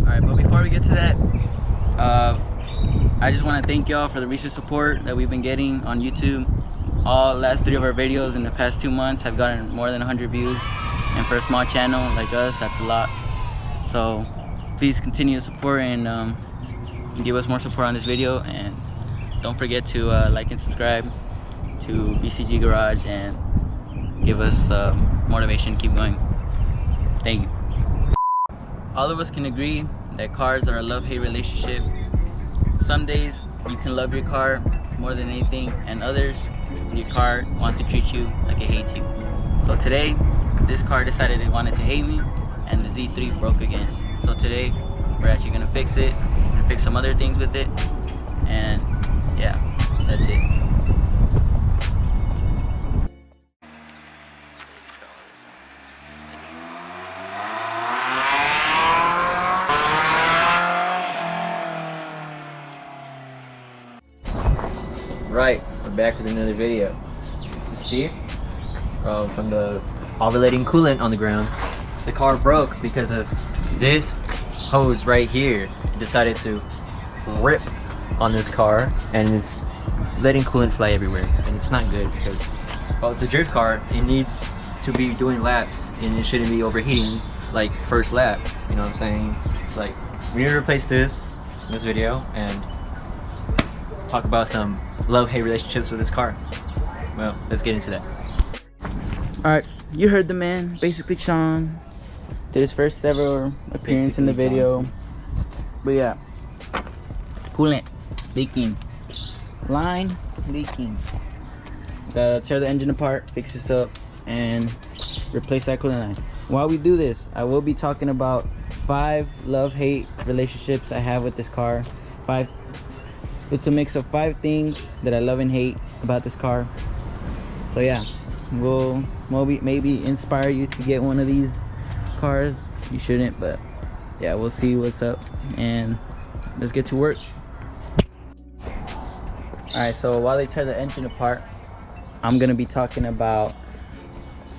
Alright, but before we get to that, I just want to thank y'all for the recent support that we've been getting on YouTube. All last 3 of our videos in the past 2 months have gotten more than 100 views, and for a small channel like us, that's a lot. So please continue to support and give us more support on this video, and don't forget to like and subscribe to BCG Garage and give us motivation to keep going. Thank you. All of us can agree that cars are a love-hate relationship. Some days you can love your car more than anything, and others your car wants to treat you like it hates you. So today this car decided it wanted to hate me, and the Z3 broke again. So today we're actually gonna fix it and fix some other things with it, and yeah, that's it. Right, we're back with another video. You see, from the ovulating coolant on the ground, the car broke because of this hose right here. It decided to rip on this car, and it's letting coolant fly everywhere, and it's not good because, well, it's a drift car. It needs to be doing laps, and it shouldn't be overheating like first lap. You know what I'm saying? It's like, we need to replace this in this video and talk about some love-hate relationships with this car. Well, let's get into that. Alright, you heard the man. Basically, Sean did his first ever appearance in the video. But yeah, coolant leaking, line leaking. Gotta tear the engine apart, fix this up, and replace that coolant line. While we do this, I will be talking about 5 love-hate relationships I have with this car. It's a mix of 5 things that I love and hate about this car. So yeah, we'll maybe inspire you to get one of these cars. You shouldn't, but yeah, we'll see what's up, and let's get to work. Alright, so while they tear the engine apart, I'm gonna be talking about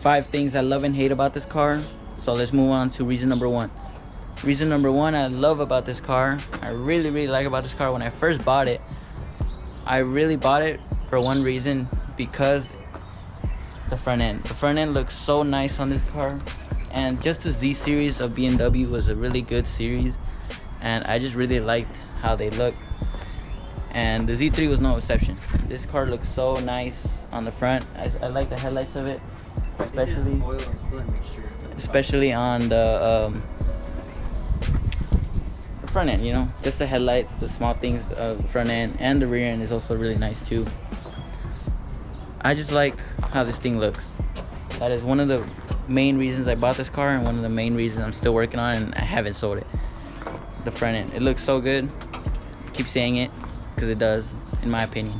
5 things I love and hate about this car. So let's move on to reason number 1. Reason number 1 I love about this car, I really like about this car. When I first bought it, I really bought it for one reason, because the front end. The front end looks so nice on this car, and just the Z series of BMW was a really good series, and I just really liked how they look, and the Z3 was no exception. This car looks so nice on the front. I like the headlights of it, especially on the front end, you know, just the headlights, the small things of the front end, and the rear end is also really nice too. I just like how this thing looks. That is one of the main reasons I bought this car, and one of the main reasons I'm still working on it and I haven't sold it. The front end, it looks so good. I keep saying it because it does, in my opinion.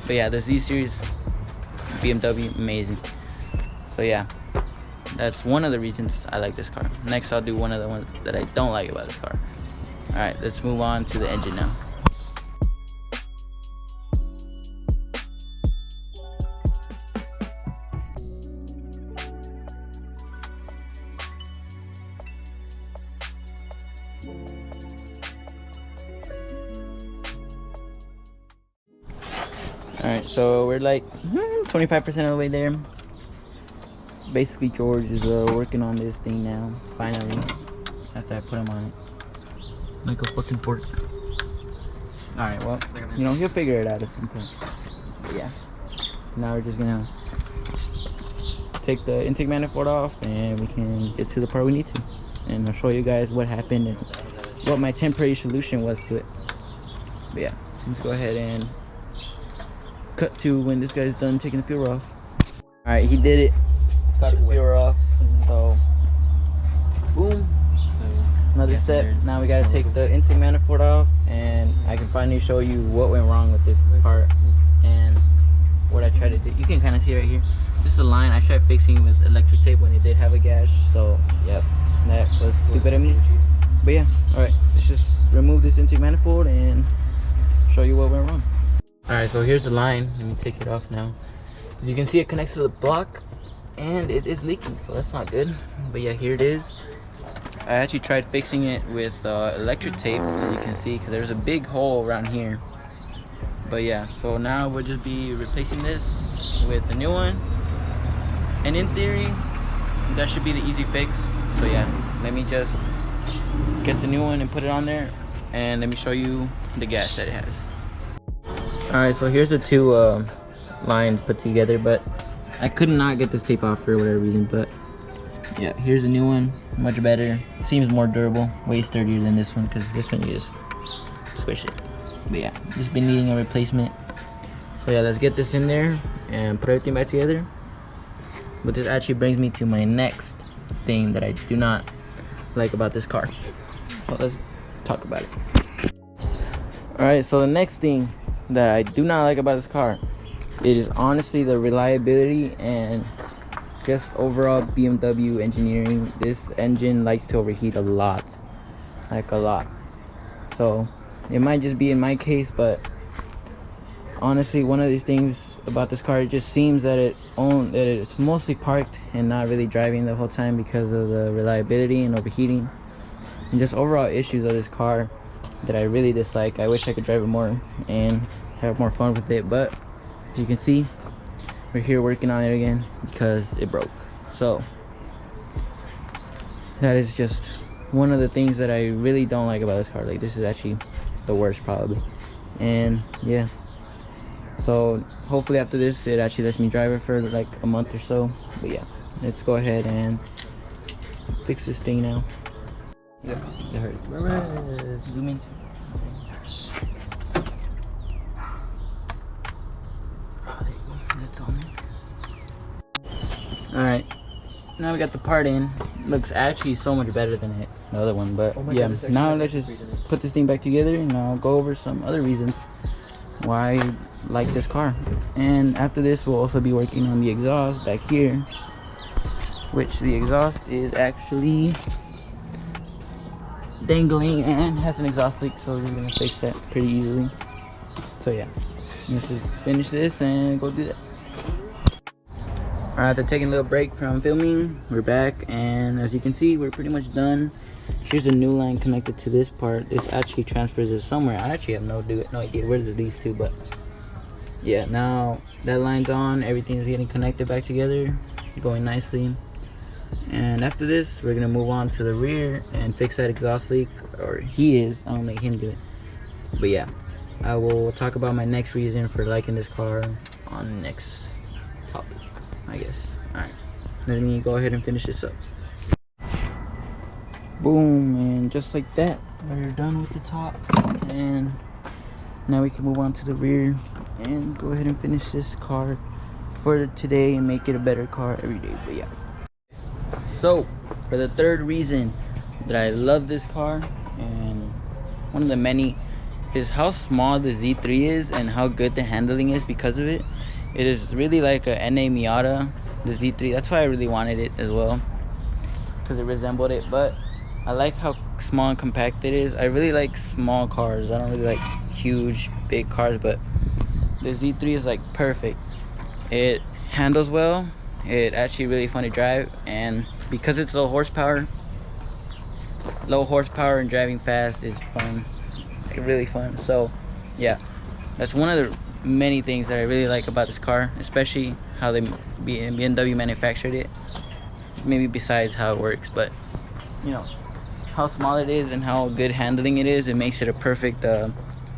But yeah, the Z series BMW, amazing. So yeah, that's one of the reasons I like this car. Next, I'll do one of the ones that I don't like about this car. Alright, let's move on to the engine now. Alright, so we're like 25% of the way there. Basically, George is working on this thing now, finally, after I put him on it. Like a fucking fork. Alright, well, you know, he'll figure it out at some point. But yeah, now we're just gonna take the intake manifold off, and we can get to the part we need to. And I'll show you guys what happened and what my temporary solution was to it. But yeah, let's go ahead and cut to when this guy's done taking the fuel off. Alright, he did it. Got the fuel off. So, boom. Another step. Now we gotta take the intake manifold off, and I can finally show you what went wrong with this part and what I tried to do. You can kind of see right here. This is a line I tried fixing with electric tape when it did have a gash. So, yep, that was stupid of me. But yeah, alright, let's just remove this intake manifold and show you what went wrong. Alright, so here's the line. Let me take it off now. As you can see, it connects to the block, and it is leaking, so that's not good. But yeah, here it is. I actually tried fixing it with electric tape, as you can see, because there's a big hole around here. But yeah, so now we'll just be replacing this with a new one, and in theory that should be the easy fix. So yeah, let me just get the new one and put it on there, and let me show you the gas that it has. Alright, so here's the two lines put together, but I could not get this tape off for whatever reason. But yeah, here's the new one, much better, seems more durable, way sturdier than this one, because this one you just squish it. But yeah, just been needing a replacement. So yeah, let's get this in there and put everything back together. But this actually brings me to my next thing that I do not like about this car. So let's talk about it. Alright, so the next thing that I do not like about this car, it is honestly the reliability and just overall BMW engineering. This engine likes to overheat a lot, like a lot. So it might just be in my case, but honestly, one of these things about this car, it just seems that it's mostly parked and not really driving the whole time because of the reliability and overheating and just overall issues of this car that I really dislike. I wish I could drive it more and have more fun with it, but you can see we're here working on it again because it broke. So that is just one of the things that I really don't like about this car. Like, this is actually the worst probably. And yeah, so hopefully after this it actually lets me drive it for like a month or so. But yeah, let's go ahead and fix this thing now. Yeah, it hurt. Zoom in. Oh, there you go. That's on there. Alright, now we got the part in. Looks actually so much better than the other one. But yeah, now let's just put this thing back together and I'll go over some other reasons why I like this car. And after this, we'll also be working on the exhaust back here, which the exhaust is actually dangling and has an exhaust leak, so we're gonna fix that pretty easily. So yeah, let's just finish this and go do that. Alright, after taking a little break from filming, we're back, and as you can see, we're pretty much done. Here's a new line connected to this part. This actually transfers it somewhere. I actually have no idea where these two, but yeah, now that line's on, everything's getting connected back together, going nicely. And after this, we're gonna move on to the rear and fix that exhaust leak, or he is. I don't make him do it. But yeah, I will talk about my next reason for liking this car on the next topic, I guess. Alright, let me go ahead and finish this up. Boom, and just like that, we're done with the top, and now we can move on to the rear and go ahead and finish this car for today and make it a better car every day. But yeah, so for the third reason that I love this car, and one of the many, is how small the Z3 is and how good the handling is because of it. It is really like a NA Miata, the Z3. That's why I really wanted it as well, because it resembled it. But I like how small and compact it is. I really like small cars. I don't really like huge, big cars, but the Z3 is like perfect. It handles well. It's actually really fun to drive, and because it's low horsepower and driving fast is fun, like really fun. So yeah, that's one of the many things that I really like about this car, especially how they BMW manufactured it. Maybe besides how it works, but you know how small it is and how good handling it is. It makes it a perfect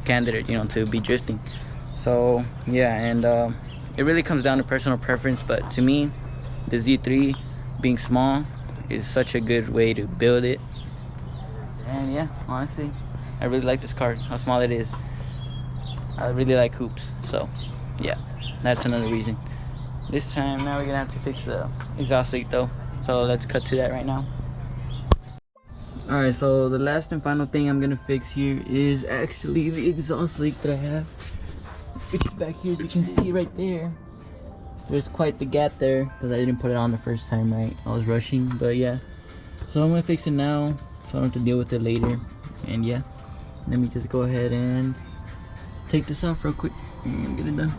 candidate, you know, to be drifting. So yeah, and it really comes down to personal preference, but to me, the Z3 being small is such a good way to build it. And yeah, honestly, I really like this car, how small it is. I really like hoops, so yeah, that's another reason. This time, now we're gonna have to fix the exhaust leak though, so let's cut to that right now. Alright, so the last and final thing I'm gonna fix here is actually the exhaust leak that I have, which is back here. As you can see right there, there's quite the gap there because I didn't put it on the first time, right? I was rushing, but yeah, so I'm gonna fix it now so I don't have to deal with it later. And yeah, let me just go ahead and take this off real quick and get it done.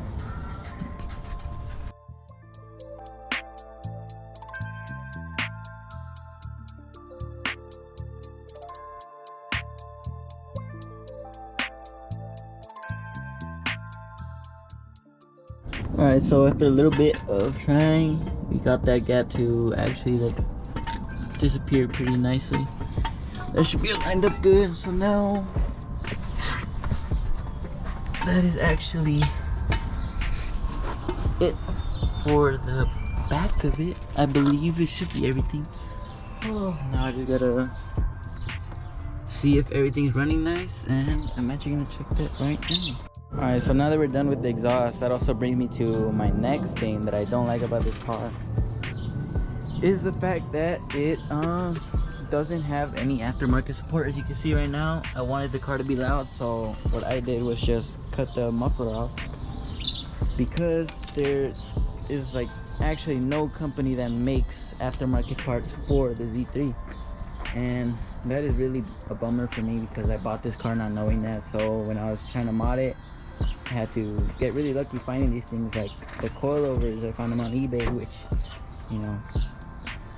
Alright, so after a little bit of trying, we got that gap to actually like disappear pretty nicely. That should be lined up good. So now that is actually it for the back of it. I believe it should be everything. Oh, now I just gotta see if everything's running nice, and I'm actually gonna check that right now. Alright, so now that we're done with the exhaust, that also brings me to my next thing that I don't like about this car, is the fact that it doesn't have any aftermarket support. As you can see right now, I wanted the car to be loud, so what I did was just cut the muffler off, because there is like actually no company that makes aftermarket parts for the Z3, and that is really a bummer for me, because I bought this car not knowing that. So when I was trying to mod it, I had to get really lucky finding these things, like the coilovers. I found them on eBay, which, you know,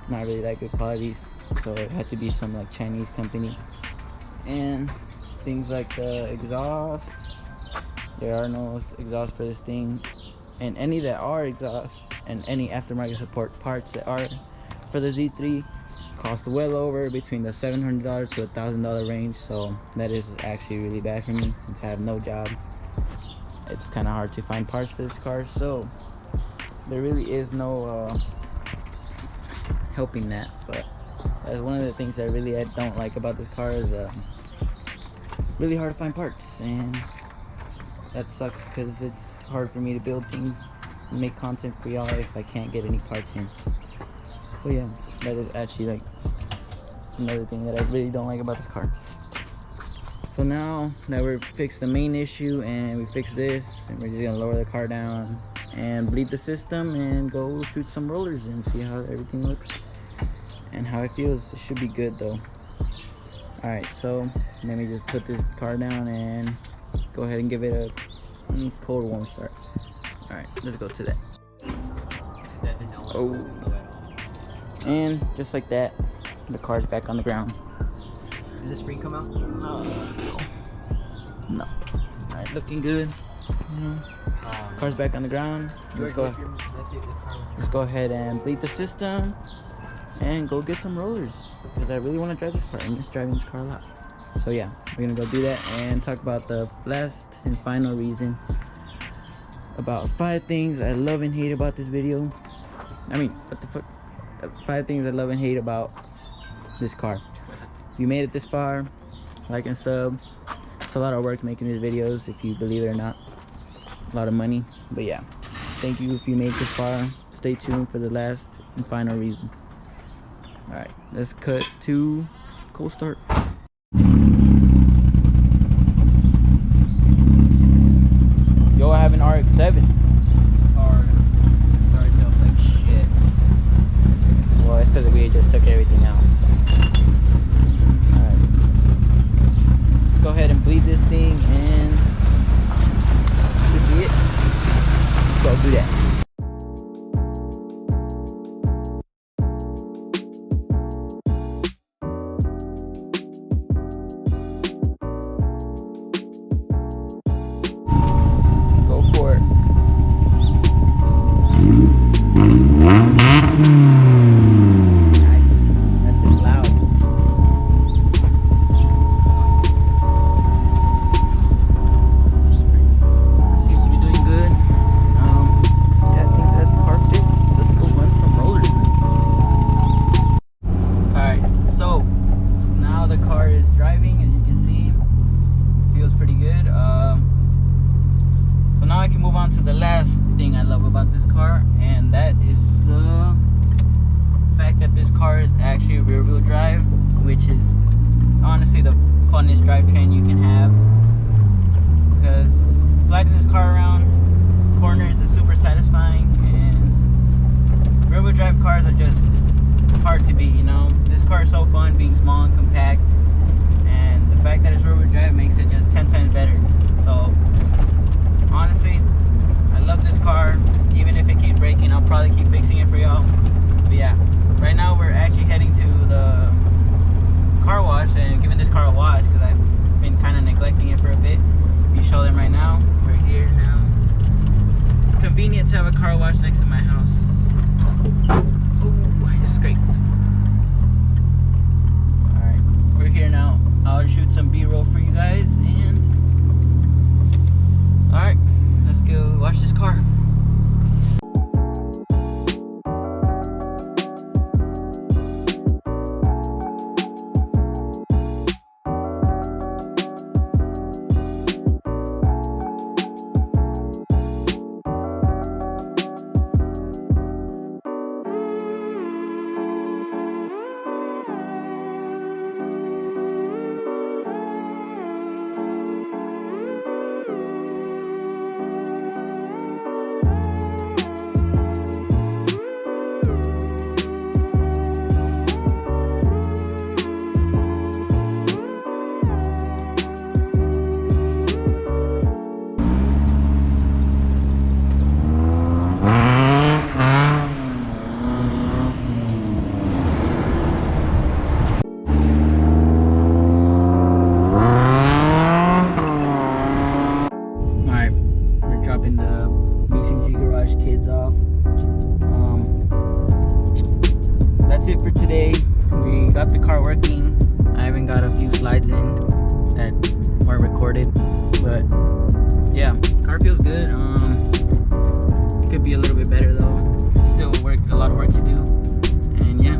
not really that good quality, so it had to be some like Chinese company. And things like the exhaust, there are no exhaust for this thing, and any that are exhaust and any aftermarket support parts that are for the Z3 cost well over between the $700 to $1,000 range. So that is actually really bad for me, since I have no job. It's kind of hard to find parts for this car, so there really is no helping that. But that's one of the things that really I don't like about this car, is really hard to find parts, and that sucks, because it's hard for me to build things and make content for y'all if I can't get any parts in. So yeah, that is actually like another thing that I really don't like about this car. So now that we've fixed the main issue and we fixed this, and we're just gonna lower the car down and bleed the system and go shoot some rollers and see how everything looks and how it feels. It should be good though. Alright, so let me just put this car down and go ahead and give it a cold warm start. Alright, let's go to that. Oh, and just like that, the car's back on the ground. Did the spring come out? No. Alright, looking good. Car's back on the ground. Let's go ahead and bleed the system and go get some rollers, because I really want to drive this car. I miss driving this car a lot. So yeah, we're gonna go do that and talk about the last and final reason, about 5 things I love and hate about this video. I mean, what the fuck? 5 things I love and hate about this car. If you made it this far, like and sub. It's a lot of work making these videos, if you believe it or not. A lot of money, but yeah, thank you if you made it this far. Stay tuned for the last and final reason. All right, let's cut to cold start. Yo, I have an RX-7. Car starts up like shit. Well, it's because we just took everything out. Alright. Let's go ahead and bleed this thing, and should be it. Let's go do that. Rear-wheel drive, which is honestly the funnest drivetrain you can have, because sliding this car around corners is super satisfying, and rear-wheel drive cars are just hard to beat, you know. This car is so fun being small and compact, and the fact that it's rear-wheel drive makes it just 10 times better. So honestly, I love this car. Even if it keeps breaking, I'll probably keep fixing it for y'all. But yeah, right now we're actually heading to the car wash and giving this car a wash, because I've been kind of neglecting it for a bit. You show them right now. We're here now. Conveniently convenient to have a car wash next to my house. Ooh, I just scraped. Alright, we're here now. I'll shoot some B-roll for you guys and alright, let's go wash this car. That's it for today. We got the car working. I even got a few slides in that weren't recorded, but yeah, car feels good. It could be a little bit better though. Still a lot of work to do, and yeah.